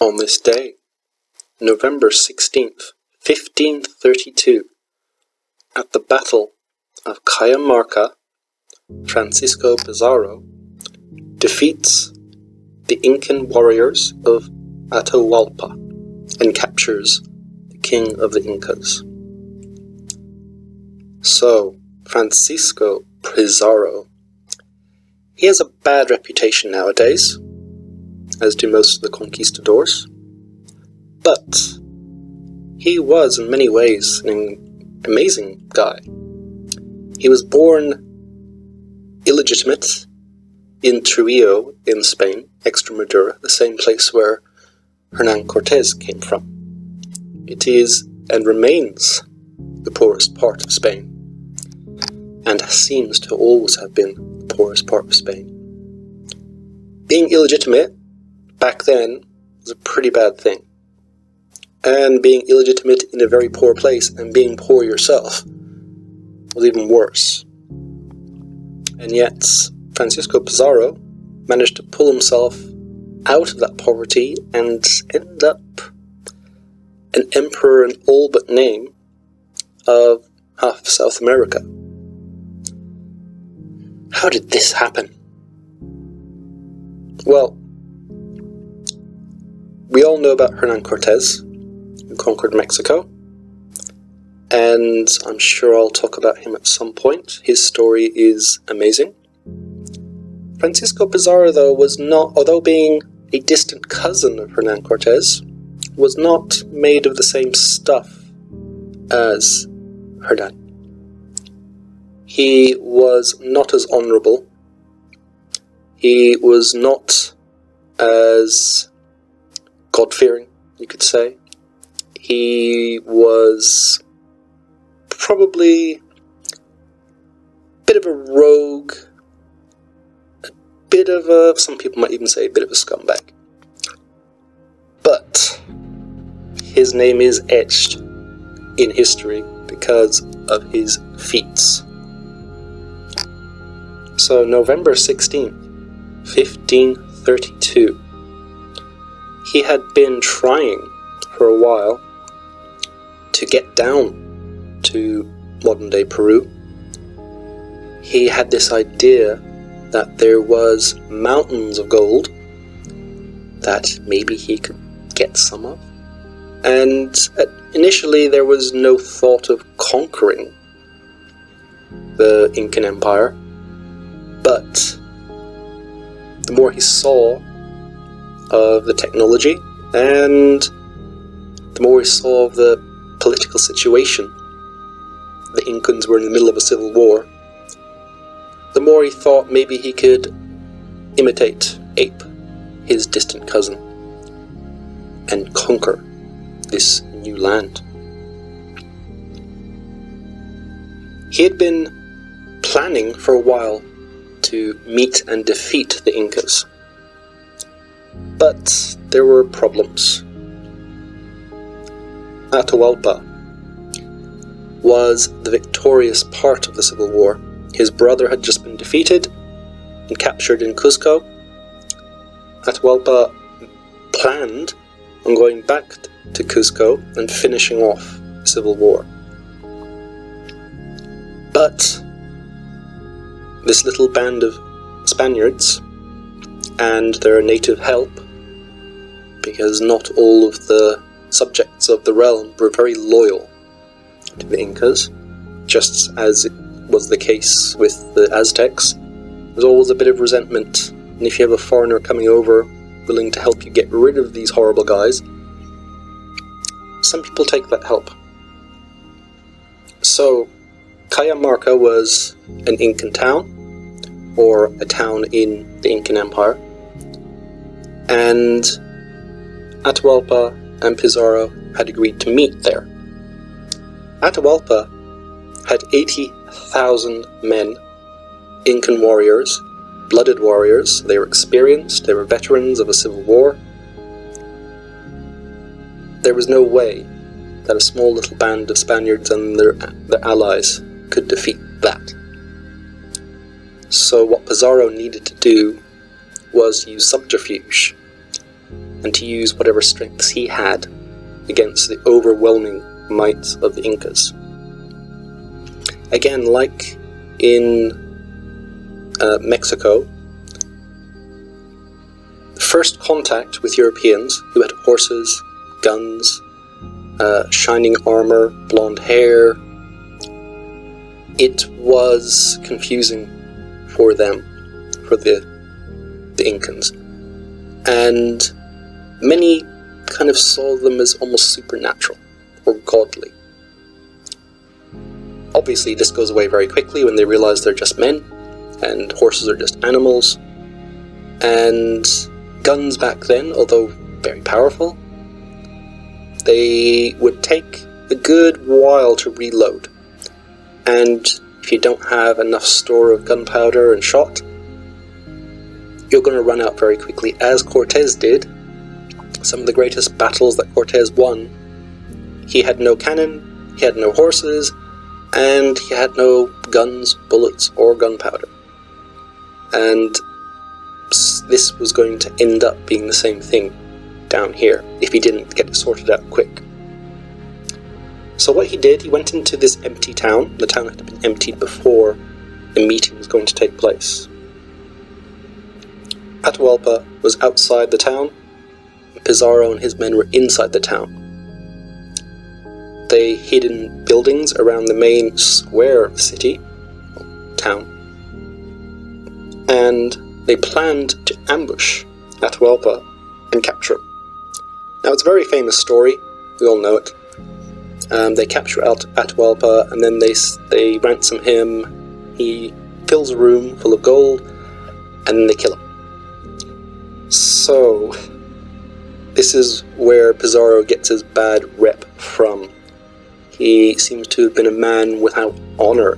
On this day, November 16th, 1532, at the Battle of Cajamarca, Francisco Pizarro defeats the Incan warriors of Atahualpa and captures the king of the Incas. So, Francisco Pizarro, he has a bad reputation nowadays, as do most of the conquistadors, but he was in many ways an amazing guy. He was born illegitimate in Trujillo in Spain, Extremadura, the same place where Hernán Cortés came from. It is and remains the poorest part of Spain, and seems to always have been the poorest part of Spain. Being illegitimate back then was a pretty bad thing, and being illegitimate in a very poor place and being poor yourself was even worse. And yet, Francisco Pizarro managed to pull himself out of that poverty and end up an emperor in all but name of half of South America. How did this happen? Well, we all know about Hernán Cortés, who conquered Mexico, and I'm sure I'll talk about him at some point. His story is amazing. Francisco Pizarro, though, was not, although being a distant cousin of Hernán Cortés, was not made of the same stuff as Hernán. He was not as honourable. He was not as God-fearing, you could say. He was probably a bit of a rogue, a bit of a, some people might even say a bit of a scumbag. But his name is etched in history because of his feats. So November 16th, 1532, he had been trying for a while to get down to modern-day Peru. He had this idea that there was mountains of gold that maybe he could get some of. And initially there was no thought of conquering the Incan Empire, but the more he saw of the technology and the more he saw of the political situation, the Incans were in the middle of a civil war, the more he thought maybe he could ape his distant cousin and conquer this new land. He had been planning for a while to meet and defeat the Incas, but there were problems. Atahualpa was the victorious part of the civil war. His brother had just been defeated and captured in Cusco. Atahualpa planned on going back to Cusco and finishing off the civil war. But this little band of Spaniards and their native help, because not all of the subjects of the realm were very loyal to the Incas, just as it was the case with the Aztecs. There's always a bit of resentment, and if you have a foreigner coming over willing to help you get rid of these horrible guys, some people take that help. So Cajamarca was an Incan town, or a town in the Incan Empire, and Atahualpa and Pizarro had agreed to meet there. Atahualpa had 80,000 men, Incan warriors, blooded warriors. They were experienced, they were veterans of a civil war. There was no way that a small little band of Spaniards and their allies could defeat that. So what Pizarro needed to do was use subterfuge and to use whatever strengths he had against the overwhelming might of the Incas. Again, like in Mexico, first contact with Europeans who had horses, guns, shining armor, blonde hair, it was confusing for them, for the Incans. And many kind of saw them as almost supernatural or godly. Obviously, this goes away very quickly when they realize they're just men, and horses are just animals. And guns back then, although very powerful, they would take a good while to reload. And if you don't have enough store of gunpowder and shot, you're going to run out very quickly, as Cortez did. Some of the greatest battles that Cortez won, he had no cannon, he had no horses, and he had no guns, bullets, or gunpowder. And this was going to end up being the same thing down here, if he didn't get it sorted out quick. So what he did, he went into this empty town. The town had been emptied before the meeting was going to take place. Atahualpa was outside the town, and Pizarro and his men were inside the town. They hid in buildings around the main square of the city, town, and they planned to ambush Atahualpa and capture him. Now, it's a very famous story, we all know it. They capture Atahualpa, and then they ransom him. He fills a room full of gold, and then they kill him. So, this is where Pizarro gets his bad rep from. He seems to have been a man without honor.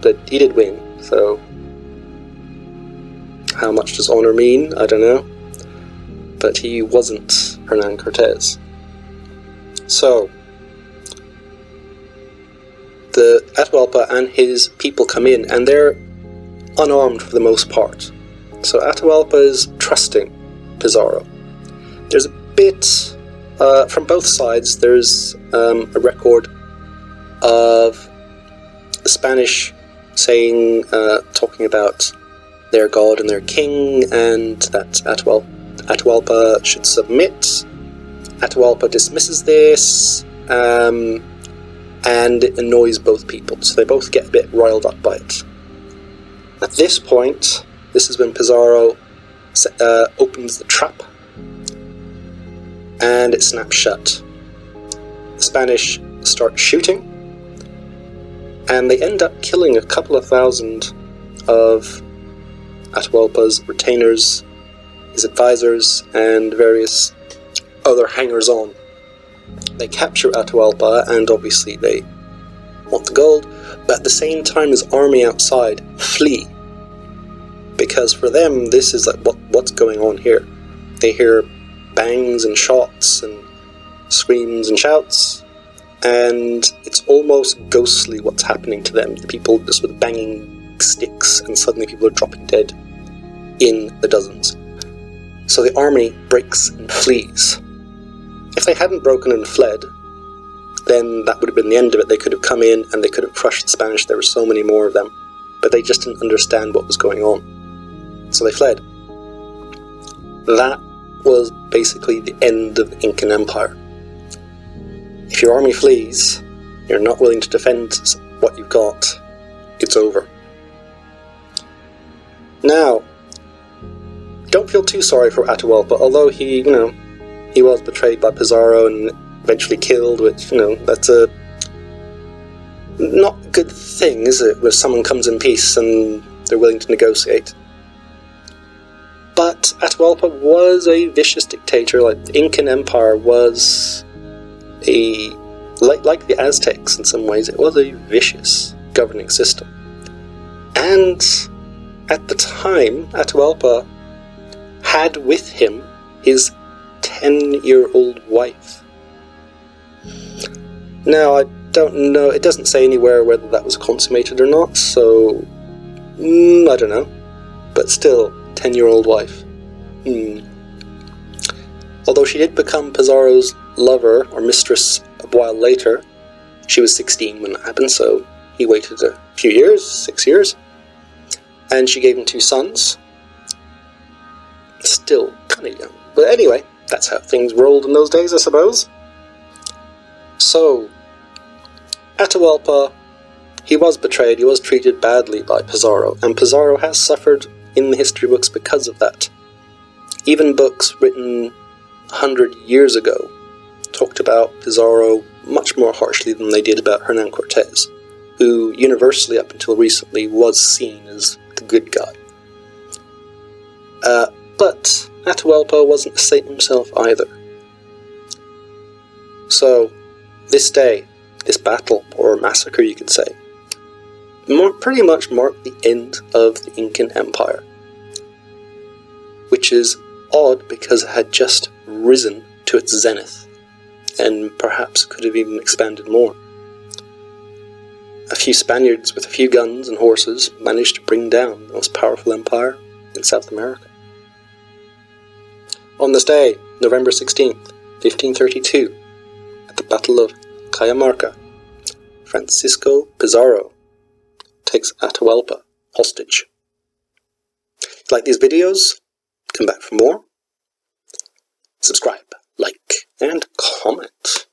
But he did win, so how much does honor mean? I don't know. But he wasn't Hernan Cortez. So, the Atahualpa and his people come in, and they're unarmed for the most part. So Atahualpa is trusting Pizarro. There's a bit, from both sides, there's a record of the Spanish saying, talking about their god and their king, and that Atahualpa should submit. Atahualpa dismisses this, and it annoys both people, so they both get a bit riled up by it. At this point, this is when Pizarro opens the trap, and it snaps shut. The Spanish start shooting, and they end up killing a couple of thousand of Atahualpa's retainers, his advisors, and various other hangers-on. They capture Atahualpa, and obviously they want the gold, but at the same time his army outside flee. Because for them, this is like, what's going on here? They hear bangs and shots and screams and shouts, and it's almost ghostly what's happening to them. The people just with banging sticks, and suddenly people are dropping dead in the dozens. So the army breaks and flees. If they hadn't broken and fled, then that would have been the end of it. They could have come in and they could have crushed the Spanish. There were so many more of them, but they just didn't understand what was going on. So they fled. That was basically the end of the Incan Empire. If your army flees, you're not willing to defend what you've got, it's over. Now, don't feel too sorry for Atahualpa, although he was betrayed by Pizarro and eventually killed, which, that's a not a good thing, is it, where someone comes in peace and they're willing to negotiate. But Atahualpa was a vicious dictator. Like the Incan Empire was like the Aztecs in some ways, it was a vicious governing system. And at the time, Atahualpa had with him his 10-year-old wife. Now, I don't know, it doesn't say anywhere whether that was consummated or not, so I don't know. But still, 10-year-old wife. Although she did become Pizarro's lover or mistress a while later. She was 16 when that happened, so he waited a few years, 6 years. And she gave him 2 sons. Still kind of young. But anyway, that's how things rolled in those days, I suppose. So, Atahualpa, he was betrayed, he was treated badly by Pizarro, and Pizarro has suffered in the history books because of that. Even books written 100 years ago talked about Pizarro much more harshly than they did about Hernan Cortés, who universally up until recently was seen as the good guy. But Atahualpa wasn't a saint himself either. So, this day, this battle, or massacre you could say, pretty much marked the end of the Incan Empire. Which is odd because it had just risen to its zenith, and perhaps could have even expanded more. A few Spaniards with a few guns and horses managed to bring down the most powerful empire in South America. On this day, November 16th, 1532, at the Battle of Cajamarca, Francisco Pizarro takes Atahualpa hostage. If you like these videos, come back for more. Subscribe, like, and comment.